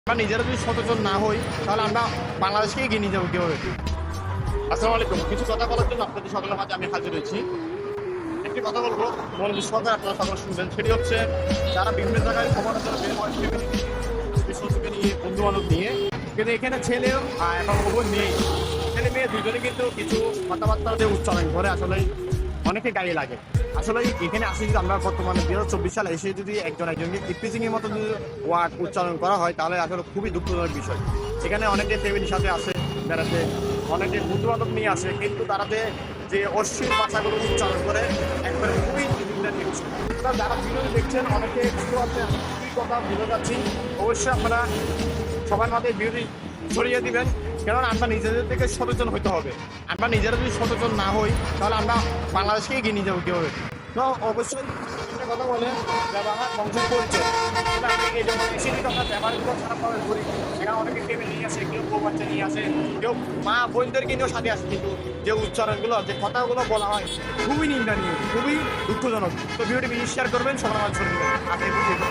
আমরা নিজেরা যদি সচেতন না হই তাহলে আমরা বাংলাদেশকে এগিয়ে নিয়ে যাবো কীভাবে। আসসালামু আলাইকুম। কিছু কথা বলার জন্য আপনাদের সকলের মাঝে আমি হাজির হয়েছি। একটি কথা বলবো, মনোযোগ সহকারে আপনারা সকলে শুনবেন। সেটি হচ্ছে, যারা বিভিন্ন জায়গায় খবরের জন্য বের হয়, বিশ্বকে নিয়ে, বন্ধু বান্ধব নিয়ে, কিন্তু এখানে ছেলে এবং বোন নেই। ছেলে মেয়ে দুজনে কিন্তু কিছু কথাবার্তা যে উচ্চারণ করে আসলে অনেকে গায়ে লাগে। আসলে এখানে আসি যদি আমরা বর্তমানে 2024 সালে এসে যদি একজনকে ইপটিজিং এর মতো যদি ওয়ার্ড উচ্চারণ করা হয় তাহলে আসলে খুবই দুঃখজনক বিষয়। এখানে অনেকে ফ্যামিলির সাথে আসে বেড়াতে, অনেকে বন্ধু বান্ধব নিয়ে আসে, কিন্তু তারাতে যে অশ্লীল ভাষাগুলো উচ্চারণ করে একবারে খুবই নিন্দনীয় বিষয়। যারা ভিডিও দেখছেন অনেকে বুঝতে পারছেন কী কথা ভুলে যাচ্ছি। অবশ্যই আপনারা সবার মধ্যে ভিডিওটি ছড়িয়ে দিবেন, কারণ আমরা নিজেদের থেকে সচেতন হতে হবে। আমরা নিজেরা যদি সচেতন না হই তাহলে আমরা বাংলাদেশকে এগিয়ে নিয়ে যাবো কীভাবে। তো অবশ্যই একটা কথা বলে, ব্যবহার বংশের পরিচয়। এই জন্য বেশি কথা ব্যবহারগুলো খারাপভাবে করি। এখানে অনেকে ফ্যামিলি নিয়ে আসে, কেউ বউ বাচ্চা নিয়ে আসে, কেউ মা বোনদেরকে নিয়েও সাথে আসে, কিন্তু যে উচ্চারণগুলো, যে কথাগুলো বলা হয় খুবই নিন্দনীয়, খুবই দুঃখজনক। তো ভিডিওটি বেশি শেয়ার করবেন, সবার মাঝে ছড়িয়ে দেবেন।